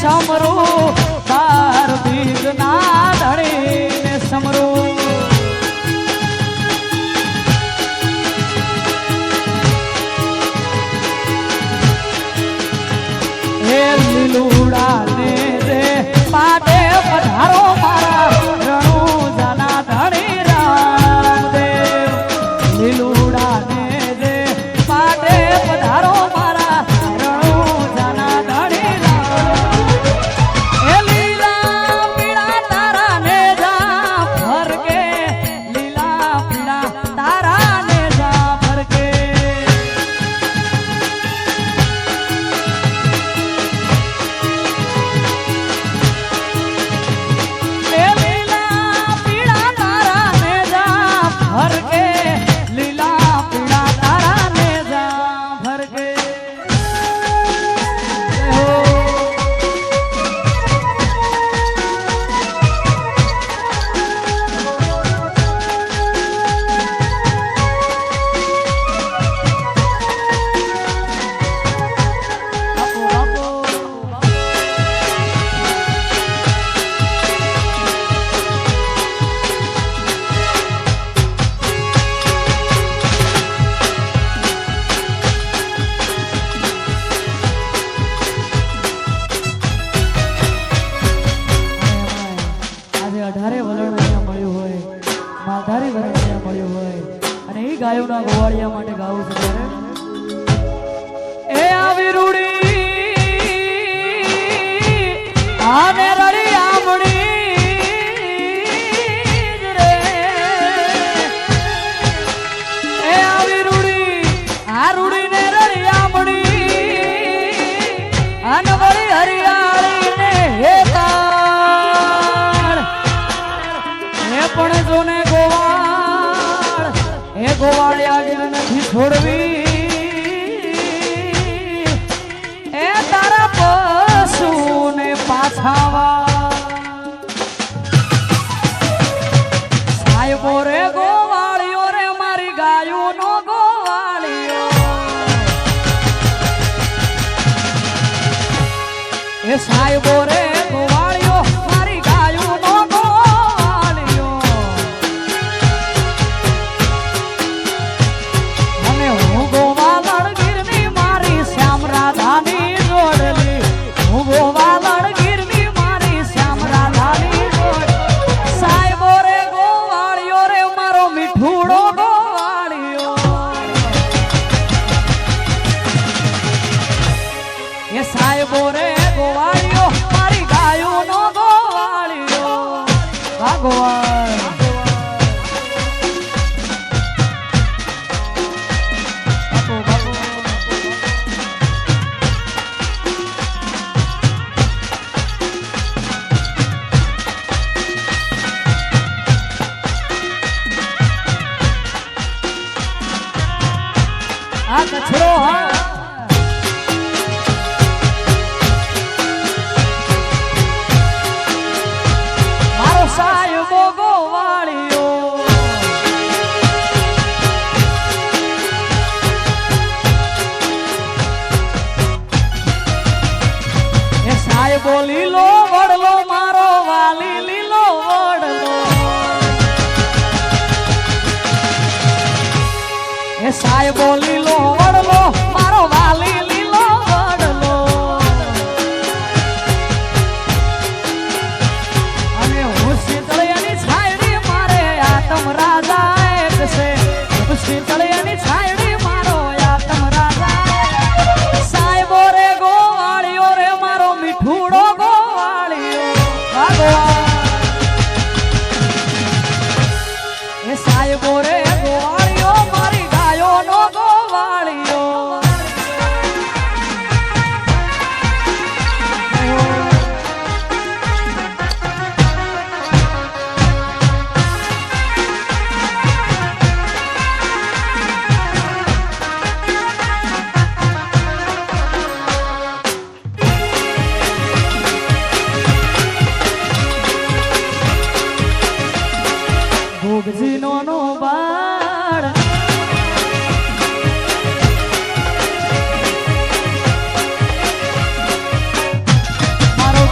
સમરું તાર બીજ ના ધણીને સમરું હે લીલુડા ને રે પાટે પધારો મારા રણુ જાના ધણી રામદેવ લીલુડા ને રે પાટે પધારો મારા રણુ જાના ધણી રામ એ લીલા પીળા તારા ને જા ફરકે લીલા પીળા તારા ને જા ફરકે માલધારી વરણ અહીંયા મળ્યું હોય અને એ ગાયોના ગોવાળિયા માટે ગાવું છે ત્યારે એ આવી રૂડી આને રડી આમણી રે એ આવી રૂડી આ રૂડી ને રડી આમણી આને વળી હરિયાળી ને હેતાળ એ પણ જોને ગોવાળિયા ગીર નથી છોડવી એ તારા પશુ ને પાછાવા સાહેબો રે ગોવાળિયો રે મારી ગાયો નો ગોવાળિયો એ સાહેબો રે ગોવાળિયો મારી ગાયો નો સાહેબો રે ગોવાળિયો મારી ગાયો નો ગોવાળિયો ભગવાન આ કચરો હા સાહેબો ગોવાળિયો એ સાહેબો લીલો વડલો મારો વાલી લીલો વડલો એ સાહેબો લીલો વડલો મારો વાલી લીલો વડલો રાજા એક છે શીતળિયાની છાયડી મારો આતમ રાજા સાહેબો રે ગોવાળિયો રે મારો મીઠુડો ગોવાળિયો ભગવાન એ સાહેબો રે ગોવાળિયો મારી ગાયો નો ગોવાળિયો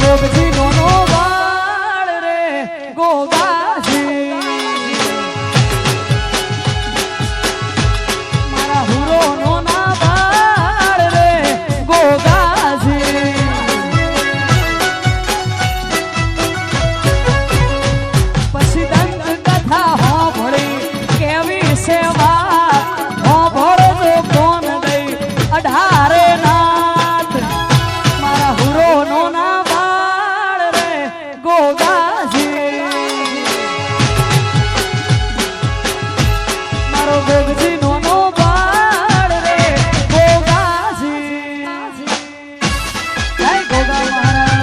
ગોગજી નો વાળ રે ગોગાજી મારા હુરો નો ના વાળ રે ગોગાજી પછી દંત કથા હોભળી કેવી સેવા હોભળો કોણ દઈ 18 નાથ મારા હુરો નો ના વાળ રે ગોગાજી મારો ગોગજી નો વાળ રે ગોગાજી જય ગોગા મહારાજ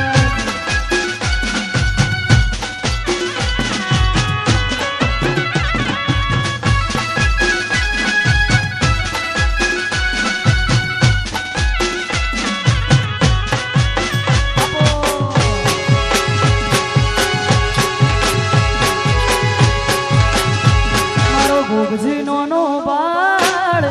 ગોગજી નો બાળ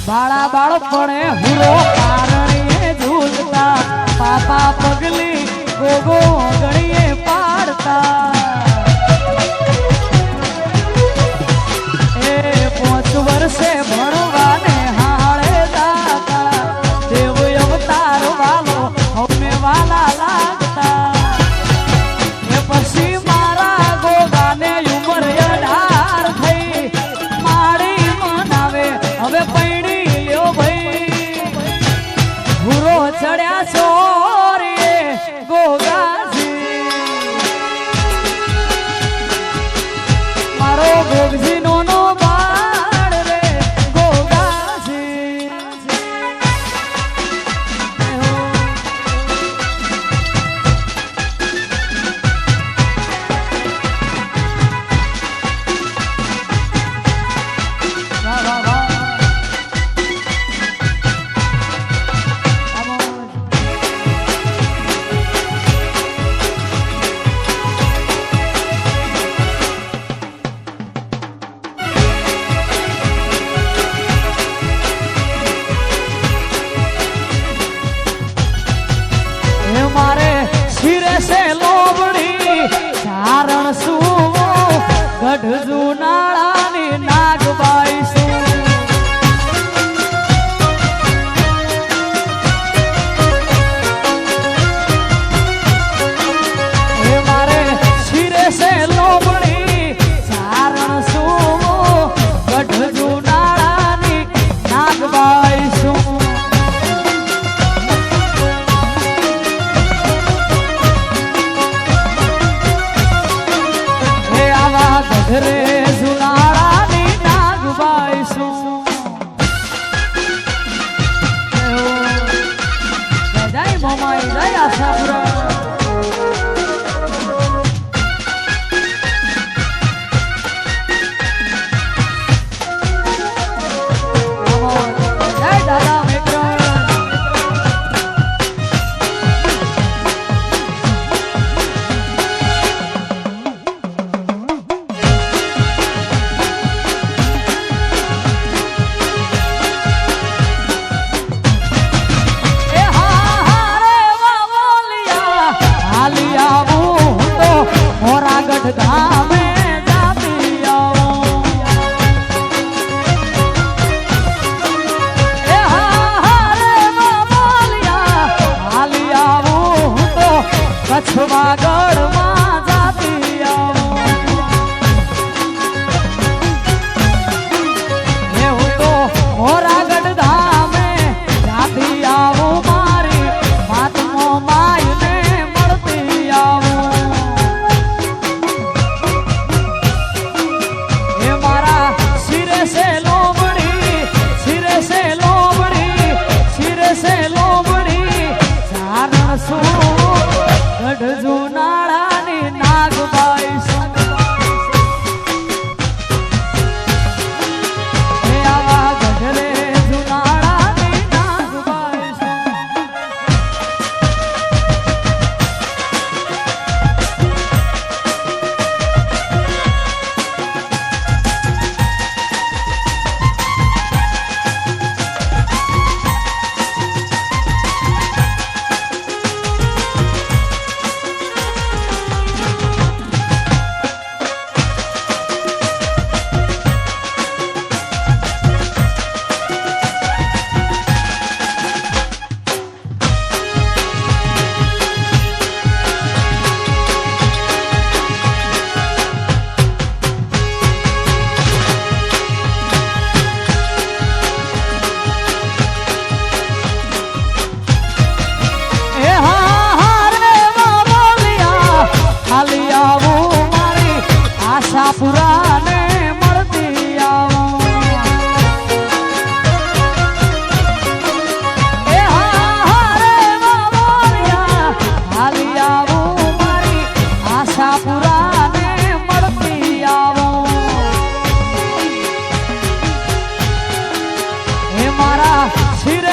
બાળા બાળપણે હુરો કારણીએ ઝૂલતા પાપા પગલી ગોગો ગણીએ પાડતા એ 5 વર્ષે ભણવાને હાળે દાતા દેવ અવતાર વાલો હમે વાલા લાગતા એ પછી મારા ગોગાને ઉંમર 18 થઈ માડી મનાવે હવે પૈણી લ્યો ભાઈ ભૂરો ચડ્યા છોરીએ ગોગાજી મારો ગોગજી નો બાળ રે ગોગાજી વાહ વાહ વાહ મારે શિરે સે લોબડી ચારણ સુવો ગઢ જુનાળાની નાગબાઈ શું હે મારે શિરે સે લોબડી ચારણ સુવો ગઢ જુનાળાની નાગબાઈ શું રે ઝુલા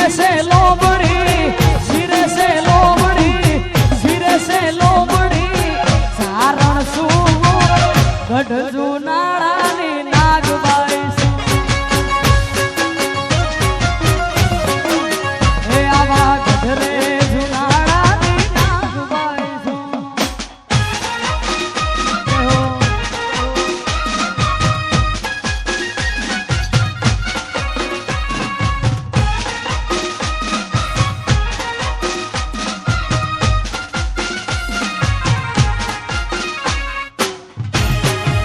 બેસેલો